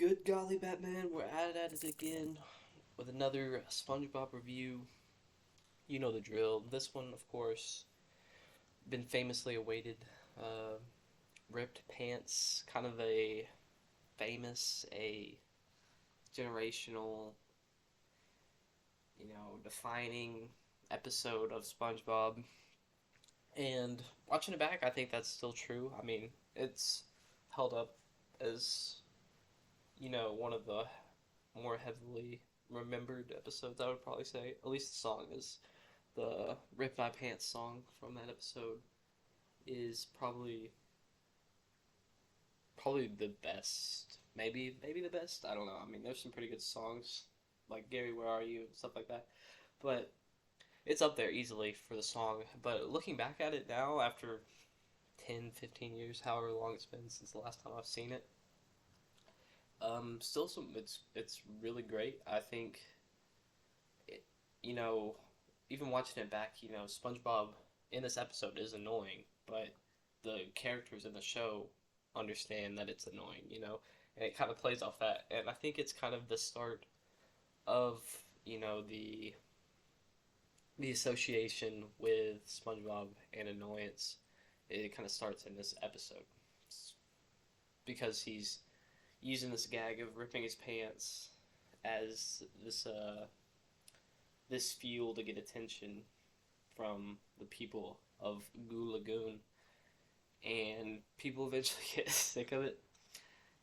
Good golly, Batman, we're at it again with another Spongebob review. You know the drill. This one, of course, been famously awaited. Uh, Ripped Pants, kind of a a generational, defining episode of SpongeBob. And watching it back, I think that's still true. I mean, it's held up as, one of the more heavily remembered episodes, I would probably say. At least the song is. The Rip My Pants song from that episode is probably the best. Maybe the best. I don't know. I mean, there's some pretty good songs like Gary, Where Are You, and stuff like that. But it's up there easily for the song. But looking back at it now, after 10, 15 years, however long it's been since the last time I've seen it, still it's really great. I think it, you know, even watching it back, SpongeBob in this episode is annoying, but the characters in the show understand that it's annoying, and it kind of plays off that. And I think it's kind of the start of, the association with SpongeBob and annoyance. It kind of starts in this episode because he's using this gag of ripping his pants as this fuel to get attention from the people of Goo Lagoon, and people eventually get sick of it,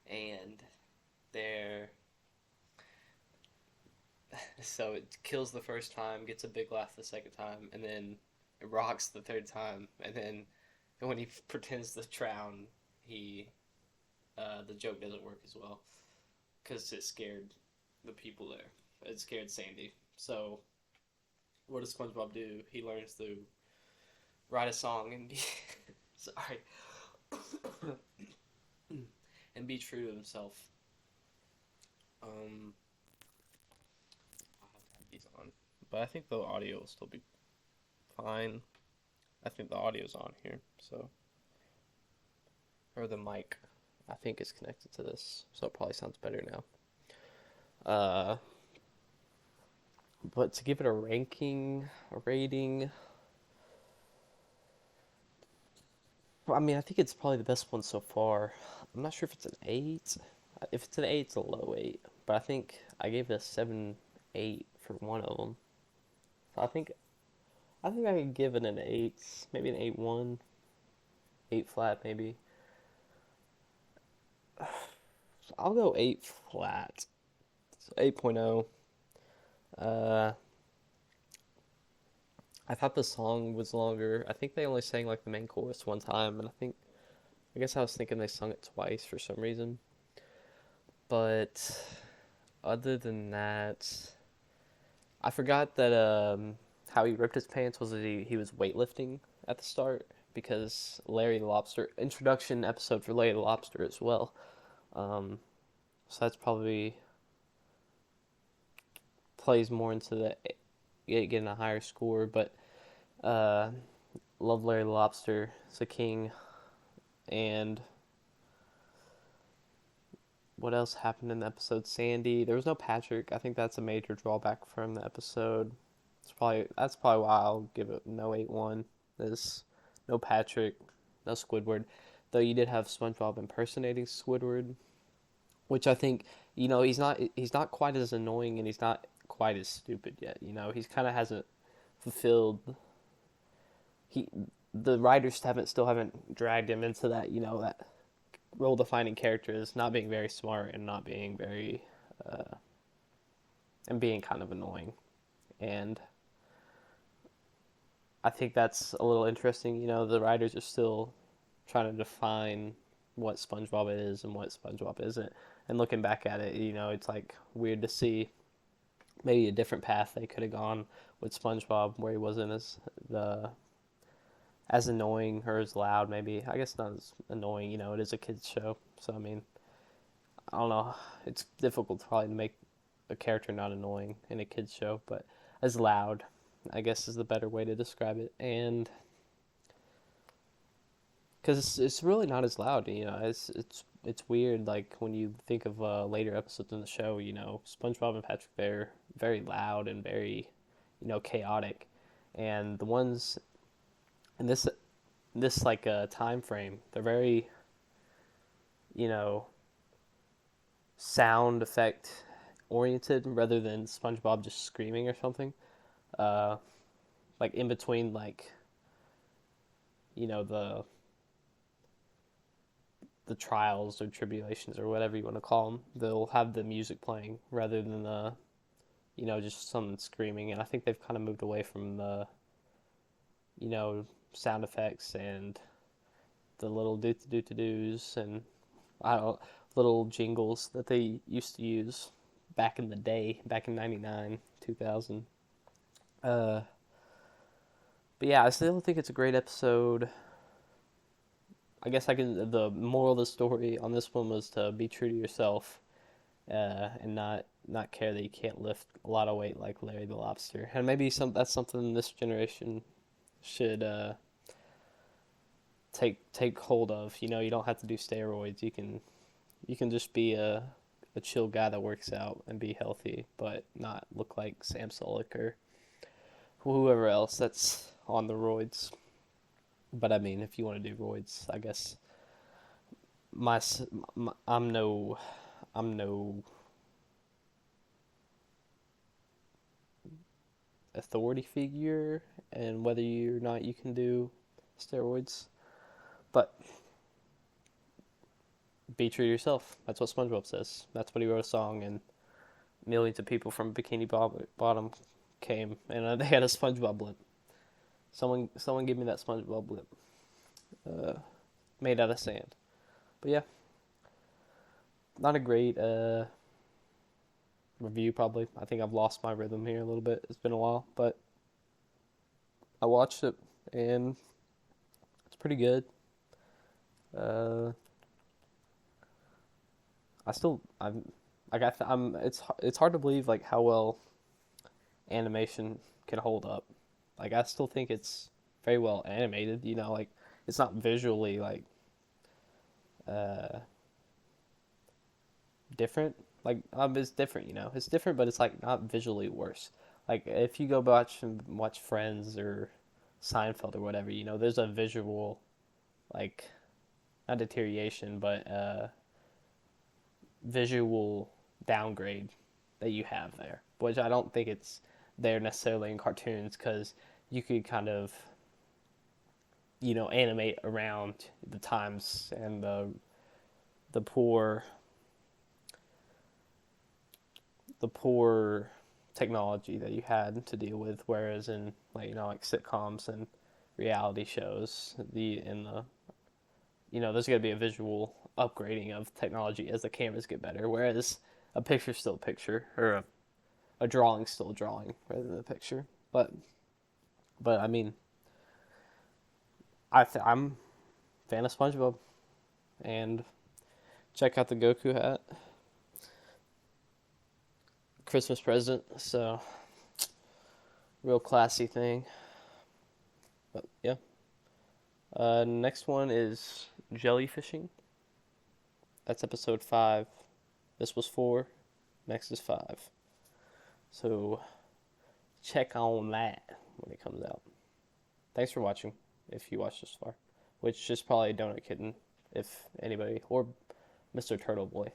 and they're so it kills the first time, gets a big laugh the second time, and then it rocks the third time, and then when he pretends to drown, he the joke doesn't work as well because it scared the people there. It scared Sandy. So what does SpongeBob do? He learns to write a song and be sorry and be true to himself. I'll have to have these on, but I think the audio will still be fine. I think the audio's on here, so or the mic, I think is connected to this, so it probably sounds better now. Uh, but to give it a rating, I mean, I think it's probably the best one so far. I'm not sure if it's an 8. If it's an 8, it's a low 8. But I think I gave it a 7, 8 for one of them. So I think I could give it an 8, maybe an 8.1, 8 flat maybe. I'll go 8 flat. So 8.0. Uh, I thought the song was longer. I think they only sang like the main chorus one time, and I guess I was thinking they sung it twice for some reason. But other than that, I forgot that how he ripped his pants was that he was weightlifting at the start because Larry the Lobster introduction episode for Larry the Lobster as well. So that's probably plays more into the getting a higher score, but uh, love Larry the Lobster. It's a king. And what else happened in the episode? Sandy. There was no Patrick. I think that's a major drawback from the episode. That's probably why I'll give it no 8.1. There's no Patrick, no Squidward. Though you did have SpongeBob impersonating Squidward, which I think he's not quite as annoying and he's not quite as stupid yet. He's kind of hasn't fulfilled. He the writers haven't dragged him into that role defining character is not being very smart and not being very and being kind of annoying. And I think that's a little interesting. The writers are still trying to define what SpongeBob is and what SpongeBob isn't. And looking back at it, it's like weird to see maybe a different path they could have gone with SpongeBob where he wasn't as annoying or as loud. Maybe I guess not as annoying. It is a kids show, so I mean, I don't know. It's difficult probably to make a character not annoying in a kids show, but as loud, I guess is the better way to describe it. And because it's really not as loud, it's it's weird. Like when you think of later episodes in the show, SpongeBob and Patrick, they're very loud and very, chaotic, and the ones in this like time frame, they're very, you know, sound effect oriented rather than SpongeBob just screaming or something. Uh, like in between, like the trials or tribulations or whatever you want to call them, they'll have the music playing rather than the just someone screaming. And I think they've kind of moved away from the you know sound effects and the little doo doo doo doos and I don't little jingles that they used to use back in the day, back in '99, 2000. Uh, but yeah, I still think it's a great episode. I guess the moral of the story on this one was to be true to yourself, and not care that you can't lift a lot of weight like Larry the Lobster. And maybe that's something this generation should take hold of. You don't have to do steroids. You can just be a chill guy that works out and be healthy, but not look like Sam Sulek or whoever else that's on the roids. But I mean, if you want to do roids, I guess my, my I'm no authority figure and whether or not you can do steroids, but be true to yourself. That's what SpongeBob says. That's what he wrote a song, and millions of people from Bikini Bottom came, and they had a SpongeBob blimp. Someone give me that SpongeBob blimp, uh, made out of sand. But yeah, not a great review. Probably, I think I've lost my rhythm here a little bit. It's been a while, but I watched it, and it's pretty good. Uh, I'm it's hard to believe like how well animation can hold up. Like I still think it's very well animated. Like it's not visually like uh different. Like it's different. It's different, but it's like not visually worse. Like if you go watch Friends or Seinfeld or whatever, there's a visual like not deterioration, but visual downgrade that you have there, which I don't think it's there necessarily in cartoons because you could kind of animate around the times and the poor the poor technology that you had to deal with, whereas in like sitcoms and reality shows there's going to be a visual upgrading of technology as the cameras get better, whereas a picture's still a picture, or a drawing's still a drawing rather than a picture. But I mean, I'm a fan of SpongeBob, and check out the Goku hat, Christmas present. So real classy thing. But yeah. Next one is jellyfishing. That's episode 5. This was 4. Next is 5. So check on that when it comes out. Thanks for watching, if you watched this far. Which is probably Donut Kitten, if anybody, or Mr. Turtle Boy.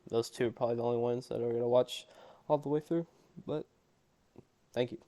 Those two are probably the only ones that are going to watch all the way through. But thank you.